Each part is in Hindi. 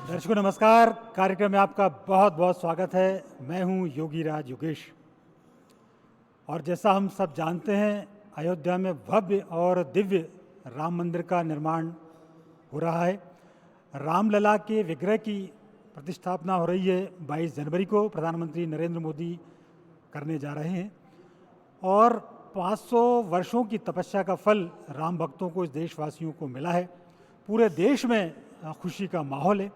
दर्शकों नमस्कार। कार्यक्रम में आपका बहुत बहुत स्वागत है। मैं हूं योगी राज योगेश और जैसा हम सब जानते हैं अयोध्या में भव्य और दिव्य राम मंदिर का निर्माण हो रहा है। रामलला के विग्रह की प्रतिष्ठापना हो रही है 22 जनवरी को प्रधानमंत्री नरेंद्र मोदी करने जा रहे हैं और 500 वर्षों की तपस्या का फल राम भक्तों को, इस देशवासियों को मिला है। पूरे देश में खुशी का माहौल है।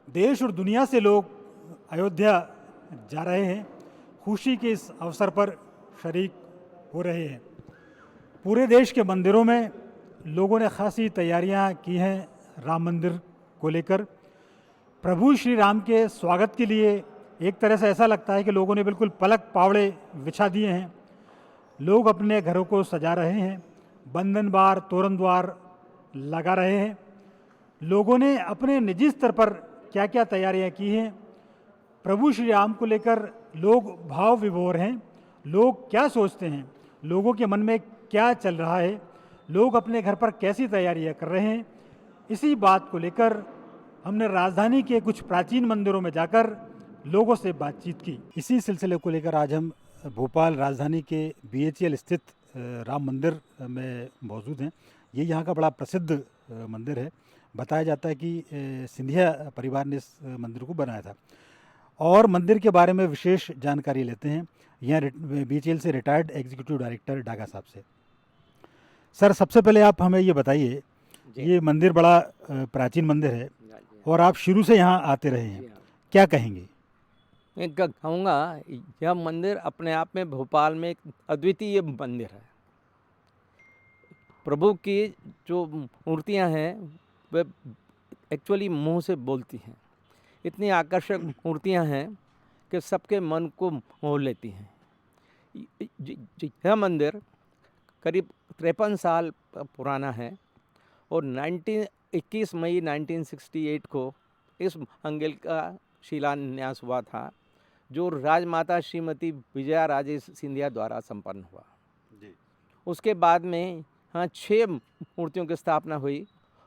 देश और दुनिया से लोग अयोध्या जा रहे हैं, खुशी के इस अवसर पर शरीक हो रहे हैं। पूरे देश के मंदिरों में लोगों ने खासी तैयारियां की हैं राम मंदिर को लेकर। प्रभु श्री राम के स्वागत के लिए एक तरह से ऐसा लगता है कि लोगों ने बिल्कुल पलक पावड़े बिछा दिए हैं। लोग अपने घरों को सजा रहे हैं, बंधन बार, तोरण द्वार लगा रहे हैं। लोगों ने अपने निजी स्तर पर क्या क्या तैयारियां की हैं, प्रभु श्री राम को लेकर लोग भाव विभोर हैं। लोग क्या सोचते हैं, लोगों के मन में क्या चल रहा है, लोग अपने घर पर कैसी तैयारियां कर रहे हैं, इसी बात को लेकर हमने राजधानी के कुछ प्राचीन मंदिरों में जाकर लोगों से बातचीत की। इसी सिलसिले को लेकर आज हम भोपाल राजधानी के BHEL स्थित राम मंदिर में मौजूद हैं। ये यहाँ का बड़ा प्रसिद्ध मंदिर है। बताया जाता है कि सिंधिया परिवार ने इस मंदिर को बनाया था और मंदिर के बारे में विशेष जानकारी लेते हैं यहाँ BHEL से रिटायर्ड एग्जीक्यूटिव डायरेक्टर डागा साहब से। सर, सबसे पहले आप हमें ये बताइए, ये मंदिर बड़ा प्राचीन मंदिर है और आप शुरू से यहाँ आते रहे हैं, क्या कहेंगे? मैं कहूँगा यह मंदिर अपने आप में भोपाल में एक अद्वितीय मंदिर है। प्रभु की जो मूर्तियाँ हैं वे एक्चुअली मुंह से बोलती हैं। इतनी आकर्षक मूर्तियाँ हैं कि सबके मन को मोह लेती हैं। यह मंदिर करीब 53 साल पुराना है और 21 मई 1968 को इस मंदिर का शिलान्यास हुआ था, जो राजमाता श्रीमती विजया राजे सिंधिया द्वारा संपन्न हुआ। उसके बाद में यहाँ 6 मूर्तियों की स्थापना हुई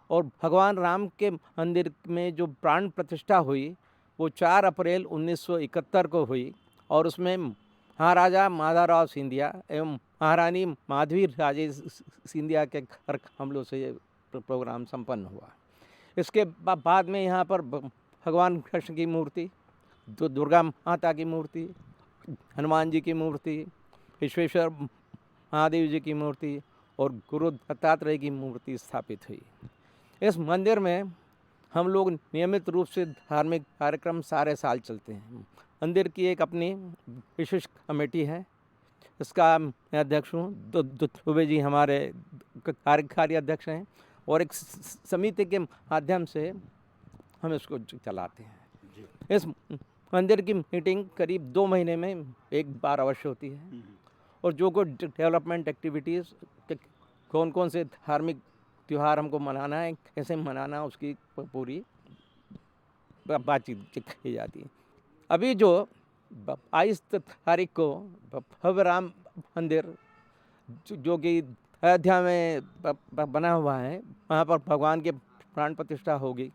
और भगवान राम के मंदिर में जो प्राण प्रतिष्ठा हुई वो 4 अप्रैल 1971 को हुई और उसमें महाराजा माधवराव सिंधिया एवं महारानी माधवी राजे सिंधिया के घर हमलों से ये प्रोग्राम संपन्न हुआ। इसके बाद में यहाँ पर भगवान कृष्ण की मूर्ति, दुर्गा माता की मूर्ति, हनुमान जी की मूर्ति, विश्वेश्वर महादेव जी की मूर्ति और गुरु दत्तात्रेय की मूर्ति स्थापित हुई। इस मंदिर में हम लोग नियमित रूप से धार्मिक कार्यक्रम सारे साल चलते हैं। मंदिर की एक अपनी विशेष कमेटी है, इसका मैं अध्यक्ष हूँ। दुबे जी हमारे कार्यकारी अध्यक्ष हैं और एक समिति के माध्यम से हम इसको चलाते हैं। इस मंदिर की मीटिंग करीब 2 महीने में एक बार अवश्य होती है और जो कुछ डेवलपमेंट एक्टिविटीज़, कौन कौन से धार्मिक त्यौहार हमको मनाना है, कैसे मनाना, उसकी पूरी बातचीत की जाती है। अभी जो 22 तारीख को भव्य राम मंदिर जो कि अयोध्या में बना हुआ है, वहाँ पर भगवान के प्राण प्रतिष्ठा होगी।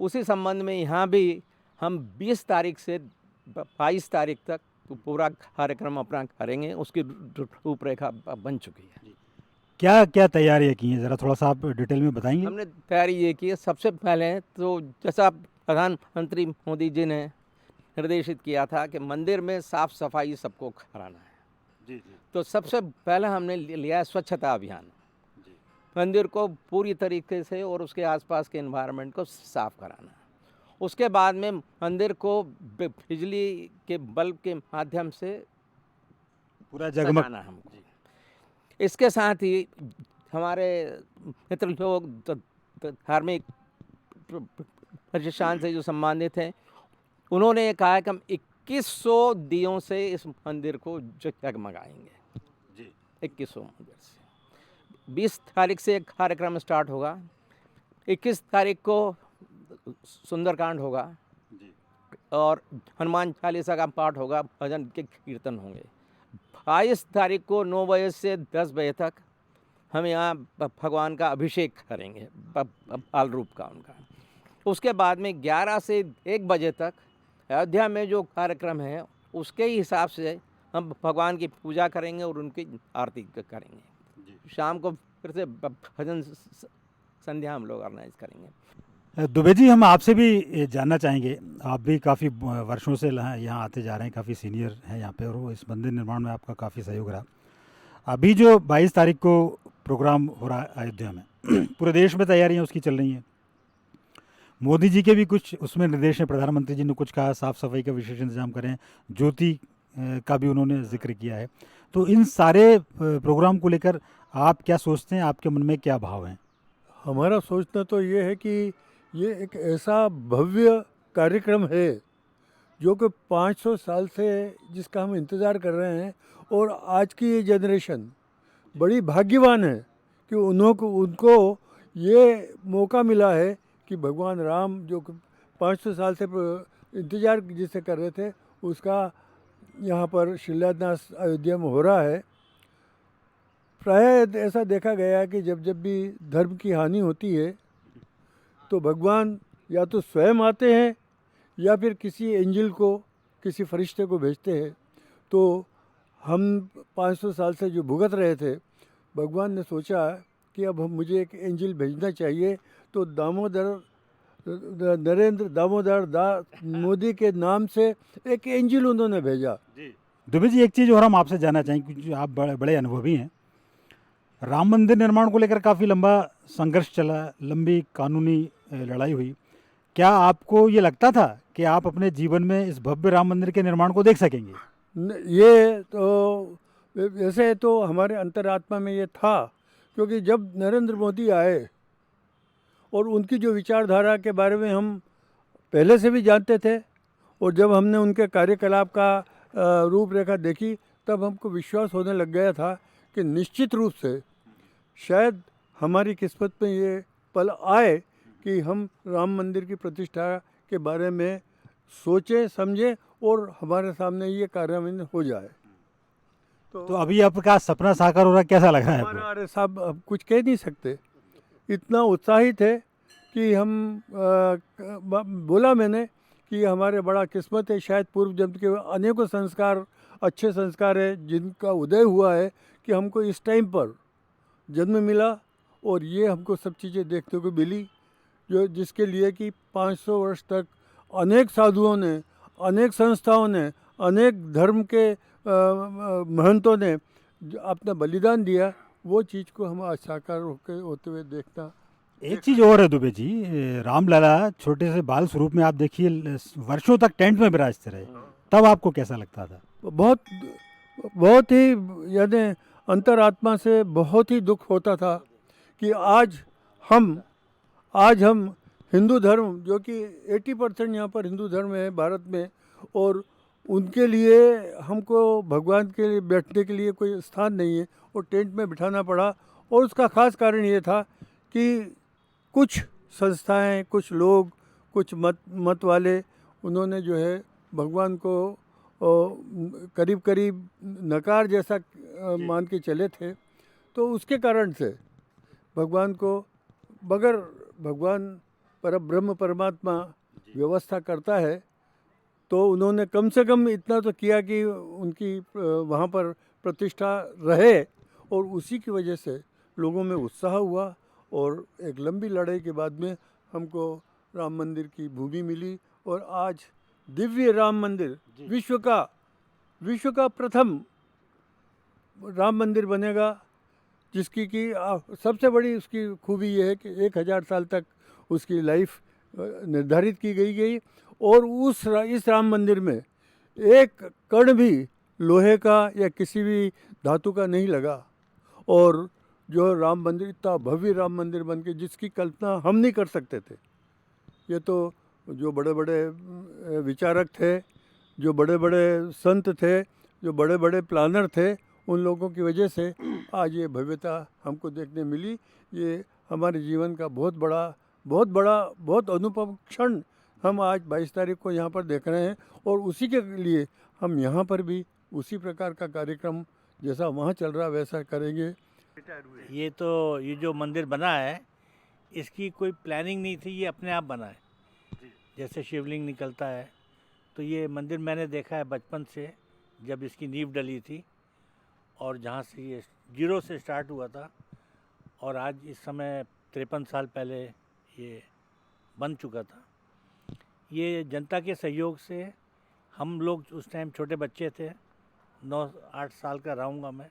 उसी संबंध में यहाँ भी हम 20 तारीख से 22 तारीख तक पूरा कार्यक्रम अपना करेंगे। उसकी रूपरेखा बन चुकी है। क्या क्या तैयारियां की हैं, ज़रा थोड़ा सा आप डिटेल में बताएंगे? हमने तैयारी ये की है, सबसे पहले तो जैसा प्रधानमंत्री मोदी जी ने निर्देशित किया था कि मंदिर में साफ सफाई सबको कराना है। जी। तो सबसे पहले हमने लिया है स्वच्छता अभियान। मंदिर को पूरी तरीके से और उसके आसपास के एनवायरनमेंट को साफ कराना है। उसके बाद में मंदिर को बिजली के बल्ब के माध्यम से पूरा जगमग सजाना है हमको। इसके साथ ही हमारे मित्र लोग धार्मिक प्रतिष्ठान से जो संबंधित हैं, उन्होंने कहा है कि हम 2100 दियों से इस मंदिर को जगमगाएंगे। जी। 2100 मंदिर से 20 तारीख से एक कार्यक्रम स्टार्ट होगा। 21 तारीख को सुंदरकांड होगा जी। और हनुमान चालीसा का पाठ होगा, भजन के कीर्तन होंगे। 22 तारीख को 9 बजे से 10 बजे तक हम यहाँ भगवान का अभिषेक करेंगे, बाल रूप का उनका। उसके बाद में 11 से 1 बजे तक अयोध्या में जो कार्यक्रम है उसके हिसाब से हम भगवान की पूजा करेंगे और उनकी आरती करेंगे। शाम को फिर से भजन संध्या हम लोग ऑर्गेनाइज करेंगे। दुबे जी, हम आपसे भी जानना चाहेंगे, आप भी काफ़ी वर्षों से यहाँ आते जा रहे हैं, काफ़ी सीनियर हैं यहाँ पे, और वो इस मंदिर निर्माण में आपका काफ़ी सहयोग रहा। अभी जो 22 तारीख को प्रोग्राम हो रहा है अयोध्या में, पूरे देश में तैयारियाँ उसकी चल रही हैं। मोदी जी के भी कुछ उसमें निर्देश हैं, प्रधानमंत्री जी ने कुछ कहा, साफ़ सफाई का विशेष इंतजाम करें, ज्योति का भी उन्होंने जिक्र किया है। तो इन सारे प्रोग्राम को लेकर आप क्या सोचते हैं, आपके मन में क्या भाव हैं? हमारा सोचना तो ये है कि ये एक ऐसा भव्य कार्यक्रम है जो कि 500 साल से जिसका हम इंतज़ार कर रहे हैं, और आज की ये जनरेशन बड़ी भाग्यवान है कि उनको ये मौका मिला है कि भगवान राम जो 500 साल से इंतज़ार जिसे कर रहे थे, उसका यहाँ पर शिलान्यास अयोध्या में हो रहा है। प्रायः ऐसा देखा गया है कि जब जब भी धर्म की हानि होती है तो भगवान या तो स्वयं आते हैं या फिर किसी एंजल को, किसी फरिश्ते को भेजते हैं। तो हम 500 साल से जो भुगत रहे थे, भगवान ने सोचा कि अब मुझे एक एंजल भेजना चाहिए। तो नरेंद्र दामोदर दास मोदी के नाम से एक एंजल उन्होंने भेजा। दुबे जी, एक चीज़ और हम आपसे जानना चाहेंगे, क्योंकि आप बड़े अनुभवी हैं। राम मंदिर निर्माण को लेकर काफ़ी लंबा संघर्ष चला, लंबी कानूनी लड़ाई हुई। क्या आपको ये लगता था कि आप अपने जीवन में इस भव्य राम मंदिर के निर्माण को देख सकेंगे? ये तो वैसे तो हमारे अंतरात्मा में ये था, क्योंकि जब नरेंद्र मोदी आए और उनकी जो विचारधारा के बारे में हम पहले से भी जानते थे, और जब हमने उनके कार्यकलाप का रूपरेखा देखी, तब हमको विश्वास होने लग गया था कि निश्चित रूप से शायद हमारी किस्मत में ये पल आए कि हम राम मंदिर की प्रतिष्ठा के बारे में सोचें, समझें और हमारे सामने ये कार्यान्वयन हो जाए। तो अभी आपका सपना साकार हो रहा, कैसा लग रहा है आपको? अरे साहब, अब कुछ कह नहीं सकते, इतना उत्साहित है कि हम बोला मैंने कि हमारे बड़ा किस्मत है, शायद पूर्व जन्म के अनेकों संस्कार, अच्छे संस्कार है जिनका उदय हुआ है कि हमको इस टाइम पर जन्म मिला और ये हमको सब चीज़ें देखने को मिली, जो जिसके लिए कि 500 वर्ष तक अनेक साधुओं ने, अनेक संस्थाओं ने, अनेक धर्म के महंतों ने अपना बलिदान दिया। वो चीज़ को हम आज साकार होते हुए देखना। एक चीज़ और है दुबे जी, रामलला छोटे से बाल स्वरूप में आप देखिए वर्षों तक टेंट में विराजते रहे, तब आपको कैसा लगता था? बहुत ही यानी अंतरात्मा से बहुत ही दुख होता था कि आज हम हिंदू धर्म, जो कि 80% यहाँ पर हिंदू धर्म है भारत में, और उनके लिए हमको भगवान के लिए बैठने के लिए कोई स्थान नहीं है और टेंट में बिठाना पड़ा। और उसका ख़ास कारण ये था कि कुछ संस्थाएं, कुछ लोग, कुछ मत वाले उन्होंने जो है भगवान को करीब करीब नकार जैसा मान के चले थे। तो उसके कारण से भगवान को बगैर भगवान ब्रह्म परमात्मा व्यवस्था करता है, तो उन्होंने कम से कम इतना तो किया कि उनकी वहाँ पर प्रतिष्ठा रहे, और उसी की वजह से लोगों में उत्साह हुआ और एक लंबी लड़ाई के बाद में हमको राम मंदिर की भूमि मिली। और आज दिव्य राम मंदिर विश्व का प्रथम राम मंदिर बनेगा, जिसकी कि सबसे बड़ी उसकी खूबी ये है कि 1000 साल तक उसकी लाइफ निर्धारित की गई और इस राम मंदिर में एक कण भी लोहे का या किसी भी धातु का नहीं लगा। और जो राम मंदिर इतना भव्य राम मंदिर बन के जिसकी कल्पना हम नहीं कर सकते थे। ये तो जो बड़े बड़े विचारक थे, जो बड़े बड़े संत थे, जो बड़े बड़े प्लानर थे, उन लोगों की वजह से आज ये भव्यता हमको देखने मिली। ये हमारे जीवन का बहुत अनुपम क्षण हम आज 22 तारीख को यहाँ पर देख रहे हैं। और उसी के लिए हम यहाँ पर भी उसी प्रकार का कार्यक्रम जैसा वहाँ चल रहा वैसा करेंगे। ये जो मंदिर बना है, इसकी कोई प्लानिंग नहीं थी, ये अपने आप बना है। जैसे शिवलिंग निकलता है, तो ये मंदिर मैंने देखा है बचपन से, जब इसकी नींव डली थी और जहाँ से ये 0 से स्टार्ट हुआ था, और आज इस समय 53 साल पहले ये बन चुका था। ये जनता के सहयोग से, हम लोग उस टाइम छोटे बच्चे थे, 9-8 साल का रहूँगा मैं,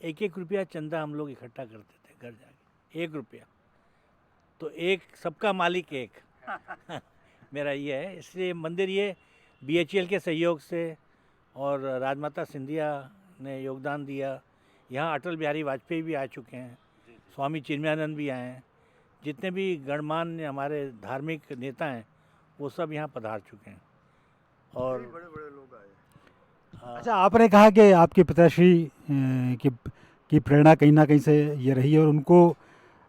1-1 रुपया चंदा हम लोग इकट्ठा करते थे घर जाके, 1 रुपया। तो एक सबका मालिक एक मेरा ये है। इसलिए मंदिर ये BHEL के सहयोग से और राजमाता सिंधिया ने योगदान दिया। यहाँ अटल बिहारी वाजपेयी भी आ चुके हैं, स्वामी चिन्मयानंद भी आए हैं, जितने भी गणमान्य हमारे धार्मिक नेता हैं वो सब यहाँ पधार चुके हैं। और बड़े बड़े लोग आए। अच्छा, आपने कहा कि आपके पिताश्री की प्रेरणा कहीं ना कहीं से ये रही और उनको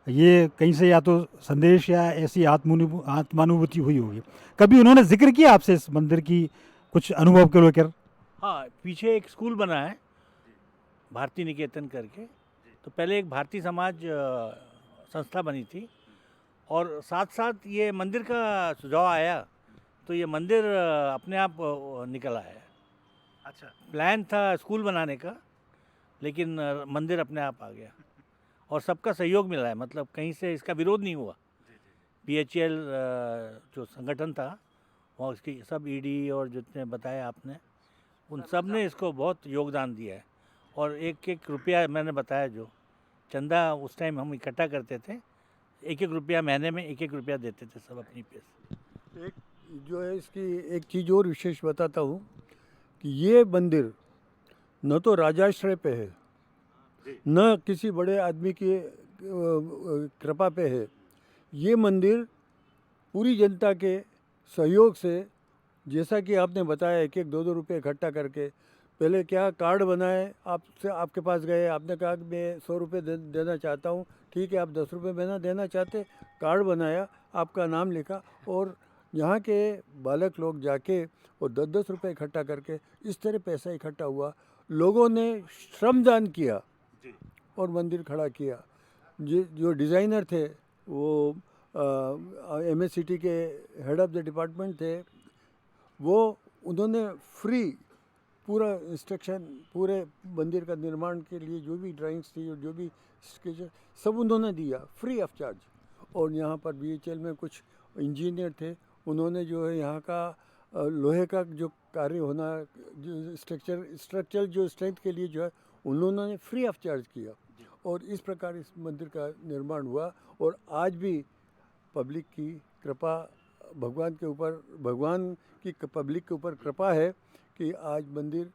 ये कहीं से या तो संदेश या ऐसी आत्मानुभूति हुई होगी। कभी उन्होंने जिक्र किया आपसे इस मंदिर की कुछ अनुभव को लेकर? हाँ, पीछे एक स्कूल बना है भारती निकेतन करके, तो पहले एक भारतीय समाज संस्था बनी थी, और साथ साथ ये मंदिर का सुझाव आया, तो ये मंदिर अपने आप निकल आया। अच्छा, प्लान था स्कूल बनाने का, लेकिन मंदिर अपने आप आ गया और सबका सहयोग मिला है। मतलब कहीं से इसका विरोध नहीं हुआ। BHEL जो संगठन था वहाँ उसकी सब ED और जितने बताया आपने, उन सब ने इसको बहुत योगदान दिया है। और 1-1 रुपया मैंने बताया जो चंदा उस टाइम हम इकट्ठा करते थे, 1-1 रुपया महीने में 1-1 रुपया देते थे सब अपनी पैसे। एक जो है इसकी एक चीज़ और विशेष बताता हूँ कि ये मंदिर न तो राजाश्रय पे है, न किसी बड़े आदमी की कृपा पे है। ये मंदिर पूरी जनता के सहयोग से, जैसा कि आपने बताया 1-1 2-2 रुपये इकट्ठा करके, पहले क्या कार्ड बनाए, आपके पास गए, आपने कहा कि मैं 100 रुपये देना चाहता हूँ, ठीक है, आप 10 रुपये देना चाहते, कार्ड बनाया, आपका नाम लिखा, और यहाँ के बालक लोग जाके और 10-10 रुपये इकट्ठा करके इस तरह पैसा इकट्ठा हुआ। लोगों ने श्रमदान किया और मंदिर खड़ा किया। जो डिज़ाइनर थे वो MSCT के हेड ऑफ द डिपार्टमेंट थे, उन्होंने फ्री पूरा इंस्ट्रक्शन, पूरे मंदिर का निर्माण के लिए जो भी ड्राइंग्स थी और जो भी स्केच सब उन्होंने दिया फ्री ऑफ चार्ज। और यहाँ पर BHEL में कुछ इंजीनियर थे, उन्होंने जो है यहाँ का लोहे का जो कार्य होना, जो स्ट्रक्चर जो स्ट्रेंथ के लिए जो है उन्होंने फ्री ऑफ चार्ज किया, और इस प्रकार इस मंदिर का निर्माण हुआ। और आज भी पब्लिक की कृपा, भगवान की पब्लिक के ऊपर कृपा है कि आज मंदिर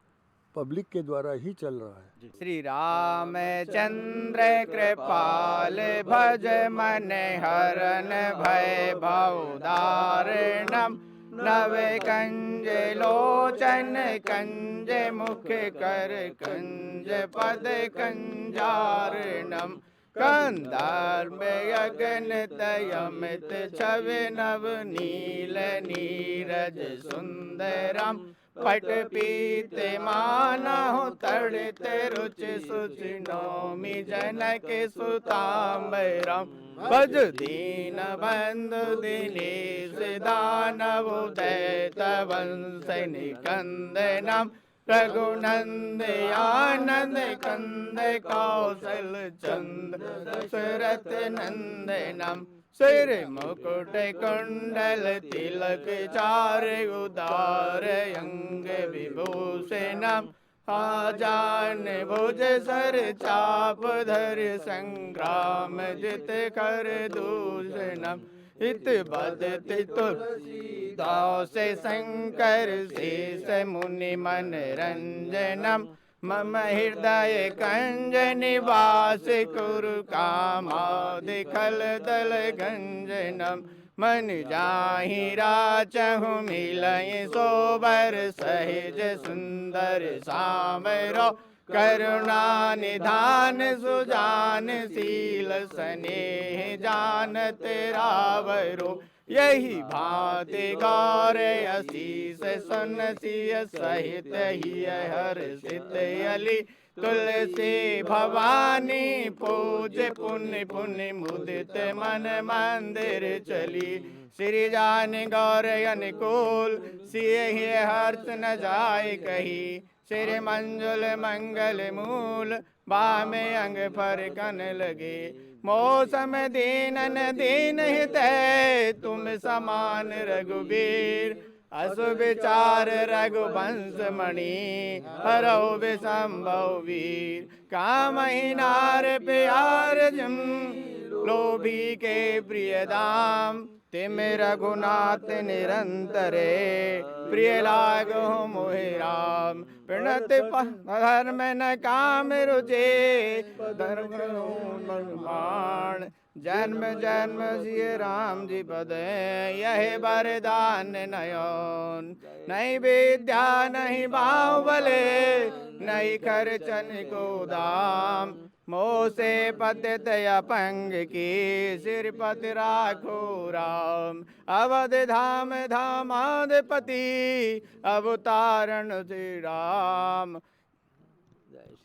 पब्लिक के द्वारा ही चल रहा है। श्री रामचंद्र कृपाल भज मन हरन भय भवदारणम नव कंज लोचन कंज मुख कर कंज पद कंजारणम कंधार में अगन तयमित छवि नव नील नीरज सुंदरम पट पीते मानहु तड़ित रुचि सुचि नौमि जनक सुतांबरम भज दीन बंधु दिनेश दानव दैत वंश निकंदनम रघुनंद आनंद कंद कौशल चंद दशरथ नंदनम सिर मुकुट कुंडल तिलक चार उदार अंग विभूषणम आजान भुज सर चाप धर संग्राम जित कर दूषणम इत बदति तुलसीदास शंकर शेष मुनि मन रंजनम मम हृदय कंज निवास कुरु कामादि खल दल गंजनम मन जाहि राचहु मिलय सोबर सहज सुंदर सामरो करुणा निधान सुजान शील स्नेह जानत रावरो यही भांति गौर असीस सुन सिय सहित ही हर्षित अली तुलसी भवानी पूज पुण्य पुण्य मुदित मन मंदिर चली श्री जान गौर अनुकूल सिय हर्ष न जाय कही श्री मंजुल मंगल मूल बामे अंग पर कन लगे मौसम दीनन दीन हित तुम समान रघुबीर असु विचार रघुवंश मणि हरौ विसंभव वीर कामहि नार प्यार जम लोभी के प्रिय दाम तिम रघुनाथ निरंतरे प्रिय लागो मोहि राम प्रणत धर्म न काम रुचे धर्म जन्म जन्म सिय राम जी पद यह वरदान नयन नहीं विद्या नहीं बाहुबले नहीं खर्चन को दाम मोसे पतित अपंग की सिरपति राखो राम अवध धाम धामाधिपति अवतारण श्री राम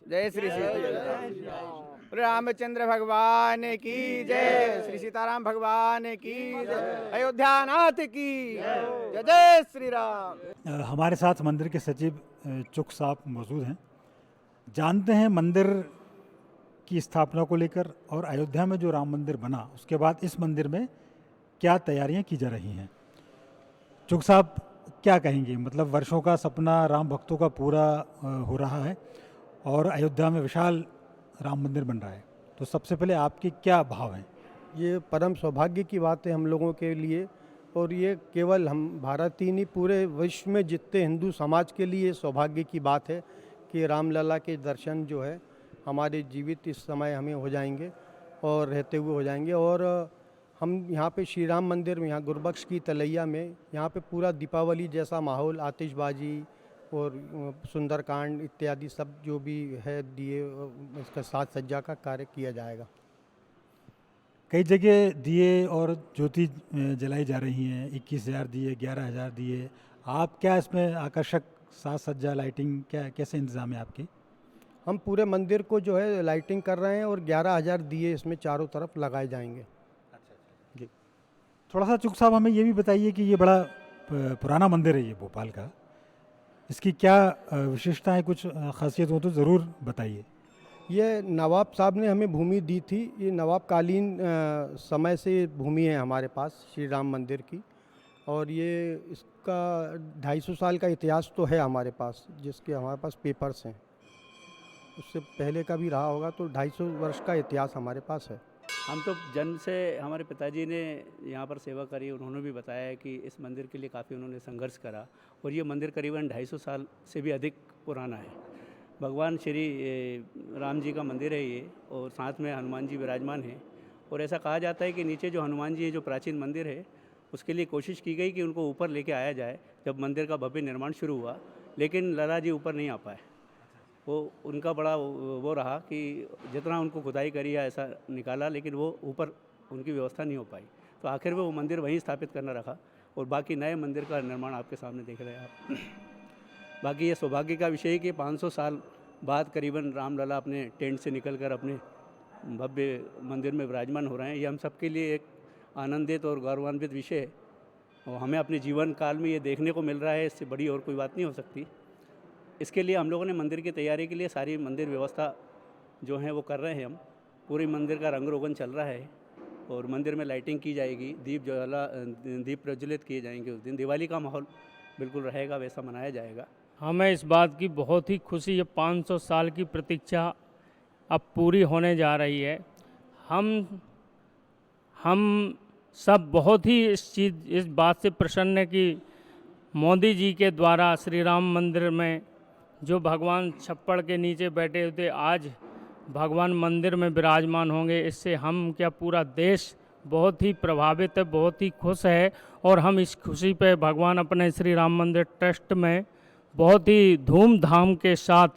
जय श्री सीताराम रामचंद्र भगवान की जय श्री सीताराम भगवान की जय अयोध्यानाथ की जय जय श्री राम। हमारे साथ मंदिर के सचिव चुक साहब मौजूद हैं। जानते हैं मंदिर की स्थापना को लेकर और अयोध्या में जो राम मंदिर बना उसके बाद इस मंदिर में क्या तैयारियां की जा रही हैं। चुग साहब क्या कहेंगे, मतलब वर्षों का सपना राम भक्तों का पूरा हो रहा है और अयोध्या में विशाल राम मंदिर बन रहा है, तो सबसे पहले आपके क्या भाव हैं। ये परम सौभाग्य की बात है हम लोगों के लिए, और ये केवल हम भारत ही नहीं पूरे विश्व में जितने हिंदू समाज के लिए सौभाग्य की बात है कि रामलला के दर्शन जो है हमारे जीवित इस समय हमें हो जाएंगे और रहते हुए हो जाएंगे। और हम यहाँ पे श्री राम मंदिर में, यहाँ गुरबख्श की तलैया में, यहाँ पे पूरा दीपावली जैसा माहौल, आतिशबाजी और सुंदरकांड इत्यादि सब जो भी है दिए, इसका साज सज्जा का कार्य किया जाएगा। कई जगह दिए और ज्योति जलाई जा रही हैं, 21,000 दिए, 11,000 दिए। आप क्या इसमें आकर्षक साज सज्जा लाइटिंग क्या कैसे इंतज़ाम है आपके। हम पूरे मंदिर को जो है लाइटिंग कर रहे हैं और 11,000 दिए इसमें चारों तरफ लगाए जाएंगे। जी, थोड़ा सा चुग साहब हमें ये भी बताइए कि ये बड़ा पुराना मंदिर है ये भोपाल का, इसकी क्या विशेषताएं, कुछ खासियत हो तो ज़रूर बताइए। ये नवाब साहब ने हमें भूमि दी थी, ये नवाब कालीन समय से भूमि है हमारे पास श्री राम मंदिर की, और ये इसका 250 साल का इतिहास तो है हमारे पास, जिसके हमारे पास पेपर्स हैं। उससे पहले का भी रहा होगा, तो 250 वर्ष का इतिहास हमारे पास है। हम तो जन्म से, हमारे पिताजी ने यहाँ पर सेवा करी, उन्होंने भी बताया है कि इस मंदिर के लिए काफ़ी उन्होंने संघर्ष करा, और ये मंदिर करीबन 250 साल से भी अधिक पुराना है। भगवान श्री राम जी का मंदिर है ये, और साथ में हनुमान जी विराजमान हैं। और ऐसा कहा जाता है कि नीचे जो हनुमान जी है, जो प्राचीन मंदिर है, उसके लिए कोशिश की गई कि उनको ऊपर लेके आया जाए जब मंदिर का भव्य निर्माण शुरू हुआ, लेकिन लला जी ऊपर नहीं आ पाए। वो उनका बड़ा वो रहा कि जितना उनको खुदाई करी है ऐसा निकाला, लेकिन वो ऊपर उनकी व्यवस्था नहीं हो पाई, तो आखिर में वो मंदिर वहीं स्थापित करना रखा और बाकी नए मंदिर का निर्माण आपके सामने देख रहे हैं आप। बाकी ये सौभाग्य का विषय है कि 500 साल बाद करीबन रामलला अपने टेंट से निकलकर अपने भव्य मंदिर में विराजमान हो रहे हैं। ये हम सबके लिए एक आनंदित और गौरवान्वित विषय है और हमें अपने जीवन काल में ये देखने को मिल रहा है, इससे बड़ी और कोई बात नहीं हो सकती। इसके लिए हम लोगों ने मंदिर की तैयारी के लिए सारी मंदिर व्यवस्था जो है वो कर रहे हैं। हम पूरी मंदिर का रंग रोगन चल रहा है और मंदिर में लाइटिंग की जाएगी, दीप प्रज्वलित किए जाएंगे। उस दिन दिवाली का माहौल बिल्कुल रहेगा, वैसा मनाया जाएगा। हमें इस बात की बहुत ही खुशी है, 500 साल की प्रतीक्षा अब पूरी होने जा रही है। हम सब बहुत ही इस बात से प्रसन्न है कि मोदी जी के द्वारा श्री राम मंदिर में जो भगवान छप्पड़ के नीचे बैठे हुए आज भगवान मंदिर में विराजमान होंगे। इससे हम क्या पूरा देश बहुत ही प्रभावित है, बहुत ही खुश है और हम इस खुशी पे भगवान अपने श्री राम मंदिर ट्रस्ट में बहुत ही धूमधाम के साथ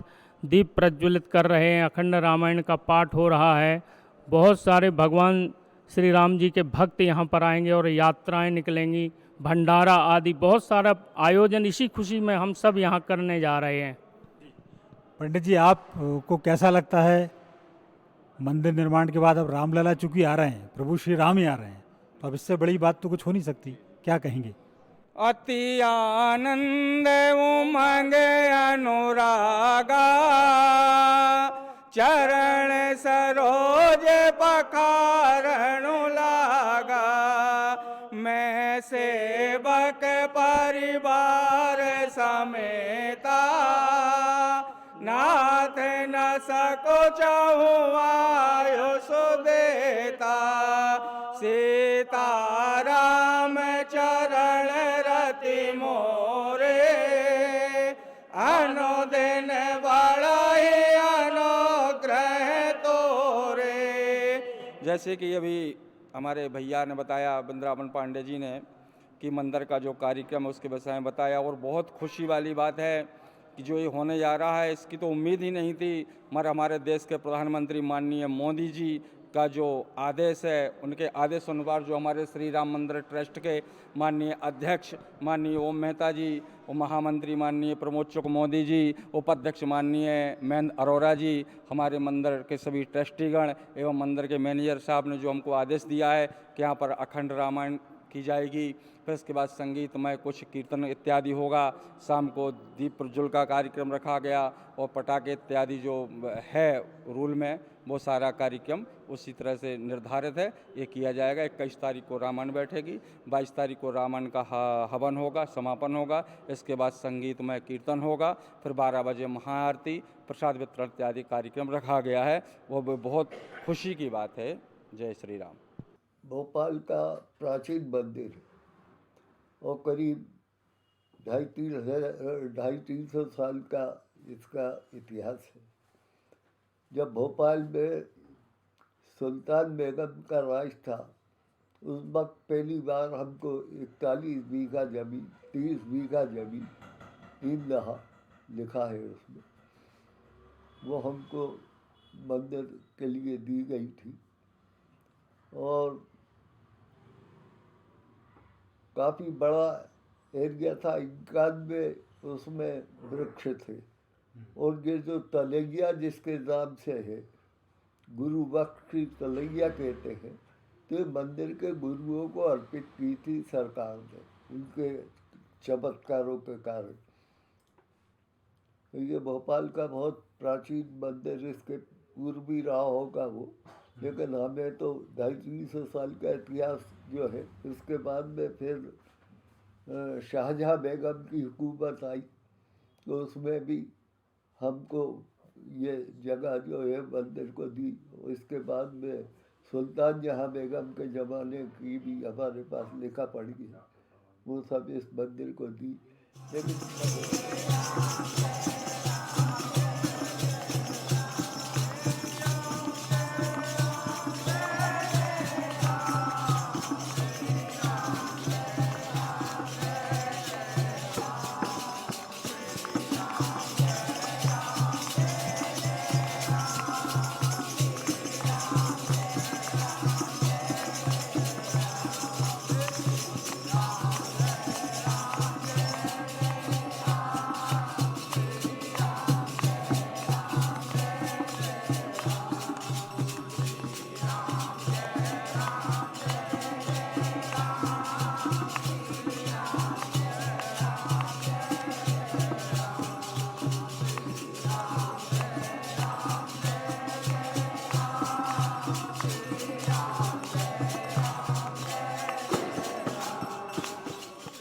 दीप प्रज्वलित कर रहे हैं। अखंड रामायण का पाठ हो रहा है, बहुत सारे भगवान श्री राम जी के भक्त यहाँ पर आएंगे और यात्राएं निकलेंगी, भंडारा आदि बहुत सारा आयोजन इसी खुशी में हम सब यहाँ करने जा रहे हैं। पंडित जी, आपको कैसा लगता है मंदिर निर्माण के बाद अब रामलला चूंकि आ रहे हैं, प्रभु श्री राम ही आ रहे हैं, तो अब इससे बड़ी बात तो कुछ हो नहीं सकती, क्या कहेंगे? अति आनंद उमंग अनुरागा, चरण सरोज पखारणु लागा। मैं सेवक परिवार समेता, नाथ न सको चाहूँ आयुष देता। सीताराम चरण रति मोरे, अनुदिन बढ़ाए अनुग्रह तोरे। जैसे कि अभी हमारे भैया ने बताया, वृंदावन पांडे जी ने, कि मंदिर का जो कार्यक्रम है उसके विषय में बताया और बहुत खुशी वाली बात है कि जो ये होने जा रहा है इसकी तो उम्मीद ही नहीं थी, मगर हमारे देश के प्रधानमंत्री माननीय मोदी जी का जो आदेश है, उनके आदेश अनुसार जो हमारे श्री राम मंदिर ट्रस्ट के माननीय अध्यक्ष माननीय ओम मेहता जी, और महामंत्री माननीय प्रमोद चुक मोदी जी, उपाध्यक्ष माननीय महेंद्र अरोरा जी, हमारे मंदिर के सभी ट्रस्टीगण एवं मंदिर के मैनेजर साहब ने जो हमको आदेश दिया है कि यहाँ पर अखंड रामायण की जाएगी, फिर इसके बाद संगीतमय कुछ कीर्तन इत्यादि होगा, शाम को दीप प्रज्वल का कार्यक्रम रखा गया और पटाखे इत्यादि जो है रूल में वो सारा कार्यक्रम उसी तरह से निर्धारित है, ये किया जाएगा। 21 तारीख को रामायण बैठेगी, 22 तारीख को रामायण का हवन होगा, समापन होगा, इसके बाद संगीतमय कीर्तन होगा, फिर 12 बजे महाआरती, प्रसाद वितरण इत्यादि कार्यक्रम रखा गया है। वो बहुत खुशी की बात है। जय श्री राम। भोपाल का प्राचीन मंदिर और करीब 250-300 साल का इसका इतिहास है। जब भोपाल में सुल्तान बेगम का राज था, उस वक्त पहली बार हमको 41 बीघा जमीन, 30 बीघा जमीन, 3 दहा लिखा है उसमें, वो हमको मंदिर के लिए दी गई थी और काफ़ी बड़ा एरिया था। 91 उसमें वृक्ष थे और ये जो तलैया जिसके नाम से है, गुरु वक्त की तलैया कहते हैं, तो मंदिर के गुरुओं को अर्पित की थी सरकार ने उनके चमत्कारों के कारण। तो ये भोपाल का बहुत प्राचीन मंदिर, इसके पूर्व भी रहा होगा वो, लेकिन हमें तो 250 साल का इतिहास जो है, उसके बाद में फिर शाहजहाँ बेगम की हुकूमत आई तो उसमें भी हमको ये जगह जो है मंदिर को दी। इसके बाद में सुल्तान जहाँ बेगम के ज़माने की भी हमारे पास लिखा पड़ी है, वो सब इस मंदिर को दी। लेकिन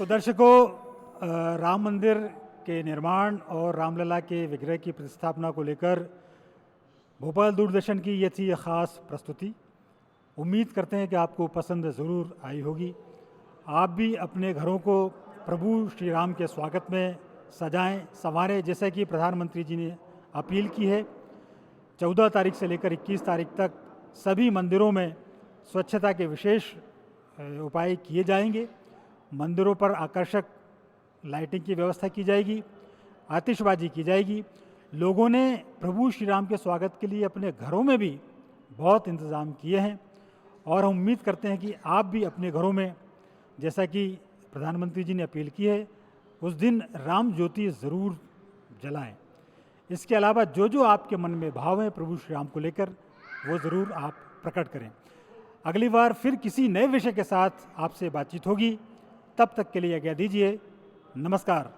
तो दर्शकों, राम मंदिर के निर्माण और रामलला के विग्रह की प्रतिस्थापना को लेकर भोपाल दूरदर्शन की ये थी ख़ास प्रस्तुति। उम्मीद करते हैं कि आपको पसंद ज़रूर आई होगी। आप भी अपने घरों को प्रभु श्री राम के स्वागत में सजाएं, संवारें, जैसे कि प्रधानमंत्री जी ने अपील की है। 14 तारीख से लेकर 21 तारीख तक सभी मंदिरों में स्वच्छता के विशेष उपाय किए जाएंगे। मंदिरों पर आकर्षक लाइटिंग की व्यवस्था की जाएगी, आतिशबाजी की जाएगी। लोगों ने प्रभु श्री राम के स्वागत के लिए अपने घरों में भी बहुत इंतज़ाम किए हैं और हम उम्मीद करते हैं कि आप भी अपने घरों में, जैसा कि प्रधानमंत्री जी ने अपील की है, उस दिन राम ज्योति ज़रूर जलाएं। इसके अलावा जो जो आपके मन में भाव है प्रभु श्री राम को लेकर, वो ज़रूर आप प्रकट करें। अगली बार फिर किसी नए विषय के साथ आपसे बातचीत होगी। तब तक के लिए आज्ञा दीजिए। नमस्कार।